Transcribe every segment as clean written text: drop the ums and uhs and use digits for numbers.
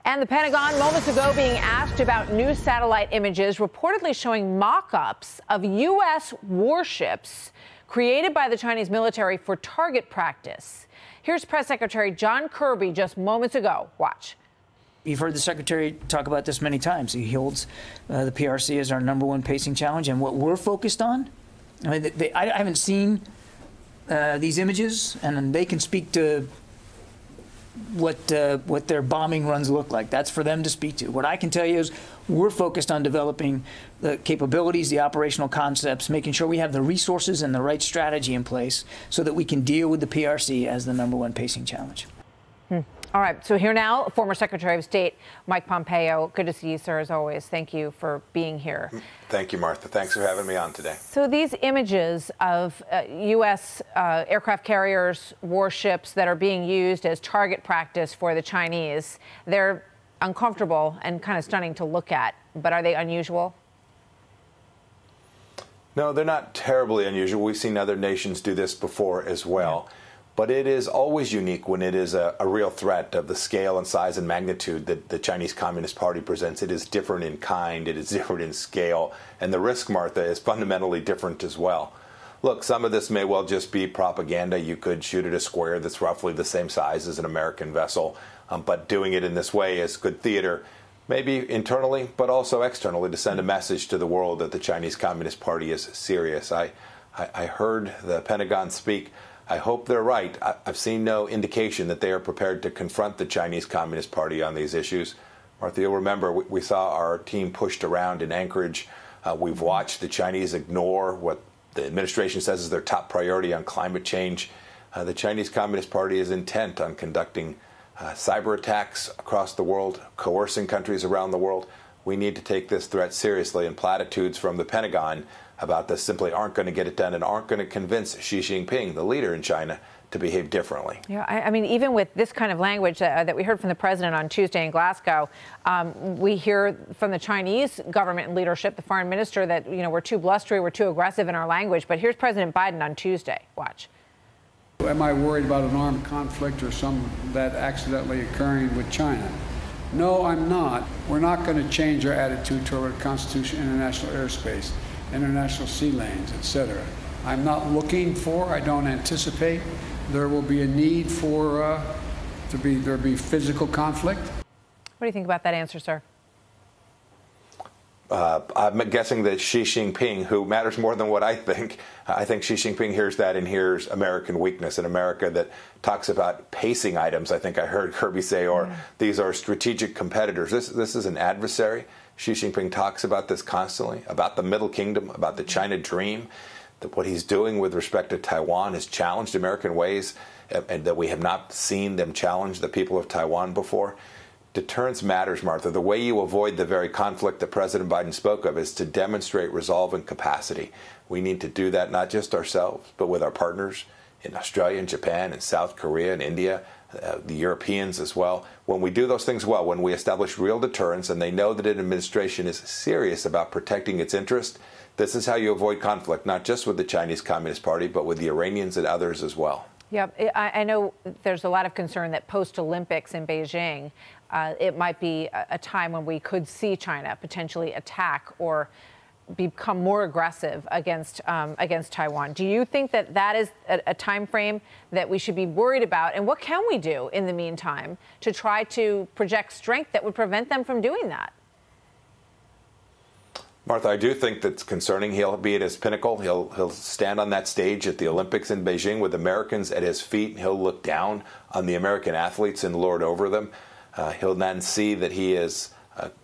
And the Pentagon moments ago being asked about new satellite images reportedly showing mock-ups of U.S. warships created by the Chinese military for target practice. Here's Press Secretary John Kirby just moments ago. Watch. You've heard the Secretary talk about this many times. He holds the PRC as our #1 pacing challenge. And what we're focused on, I mean, I haven't seen these images, and they can speak to what their bombing runs look like. That's for them to speak to. What I can tell you is we're focused on developing the capabilities, the operational concepts, making sure we have the resources and the right strategy in place so that we can deal with the PRC as the #1 pacing challenge. All right, so here now, former Secretary of State Mike Pompeo. Good to see you, sir, as always. Thank you for being here. Thank you, Martha. Thanks for having me on today. So these images of U.S. Aircraft carriers, warships that are being used as target practice for the Chinese, they're uncomfortable and kind of stunning to look at, but are they unusual? No, they're not terribly unusual. We've seen other nations do this before as well. Yeah. But it is always unique when it is a real threat of the scale and size and magnitude that the Chinese Communist Party presents. It is different in kind, it is different in scale, and the risk, Martha, is fundamentally different as well. Look, some of this may well just be propaganda. You could shoot at a square that's roughly the same size as an American vessel, but doing it in this way is good theater, maybe internally, but also externally, to send a message to the world that the Chinese Communist Party is serious. I heard the Pentagon speak. I hope they're right. I've seen no indication that they are prepared to confront the Chinese Communist Party on these issues. Martha, you'll remember we saw our team pushed around in Anchorage. We've watched the Chinese ignore what the administration says is their top priority on climate change. The Chinese Communist Party is intent on conducting cyber attacks across the world, coercing countries around the world. We need to take this threat seriously, and platitudes from the Pentagon about this simply aren't going to get it done and aren't going to convince Xi Jinping, the leader in China, to behave differently. Yeah, I mean, even with this kind of language that we heard from the president on Tuesday in Glasgow, we hear from the Chinese government and leadership, the foreign minister, that, you know, we're too blustery, we're too aggressive in our language. But here's President Biden on Tuesday. Watch. Am I worried about an armed conflict or some that accidentally occurring with China? No, I'm not. We're not going to change our attitude toward Constitution, international airspace, international sea lanes, etc. I'm not looking for, I don't anticipate there will be a need for there be physical conflict. What do you think about that answer, sir? I'm guessing that Xi Jinping, who matters more than what I think Xi Jinping hears that and hears American weakness, in America that talks about pacing items, I think I heard Kirby say, or these are strategic competitors. This is an adversary. Xi Jinping talks about this constantly, about the Middle Kingdom, about the China dream, that what he's doing with respect to Taiwan has challenged American ways, and that we have not seen them challenge the people of Taiwan before. Deterrence matters, Martha. The way you avoid the very conflict that President Biden spoke of is to demonstrate resolve and capacity. We need to do that not just ourselves, but with our partners in Australia and Japan and South Korea and India, the Europeans as well. When we do those things well, when we establish real deterrence and they know that an administration is serious about protecting its interest, this is how you avoid conflict, not just with the Chinese Communist Party, but with the Iranians and others as well. Yeah, I know there's a lot of concern that post-Olympics in Beijing, it might be a time when we could see China potentially attack or become more aggressive against Taiwan. Do you think that that is a time frame that we should be worried about? And what can we do in the meantime to try to project strength that would prevent them from doing that? Martha, I do think that's concerning. He'll be at his pinnacle. He'll stand on that stage at the Olympics in Beijing with Americans at his feet. He'll look down on the American athletes and lord over them. He'll then see that he is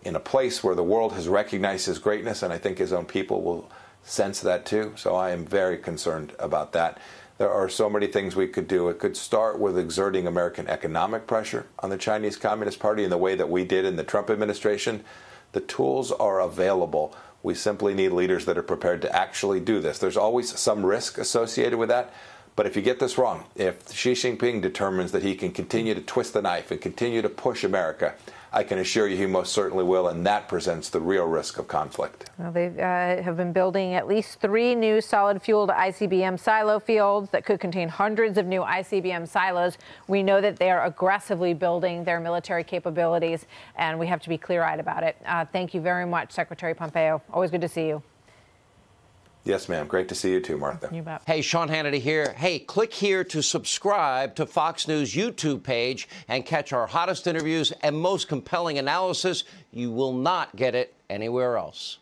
in a place where the world has recognized his greatness, and I think his own people will sense that too. So I am very concerned about that. There are so many things we could do. It could start with exerting American economic pressure on the Chinese Communist Party in the way that we did in the Trump administration. The tools are available. We simply need leaders that are prepared to actually do this. There's always some risk associated with that, But if you get this wrong, if Xi Jinping determines that he can continue to twist the knife and continue to push America, I can assure you he most certainly will, and that presents the real risk of conflict. Well, they have been building at least 3 new solid-fueled ICBM silo fields that could contain hundreds of new ICBM silos. We know that they are aggressively building their military capabilities, and we have to be clear-eyed about it. Thank you very much, Secretary Pompeo. Always good to see you. Yes, ma'am. Great to see you too, Martha. You bet. Hey, Sean Hannity here. Hey, click here to subscribe to Fox News YouTube page and catch our hottest interviews and most compelling analysis. You will not get it anywhere else.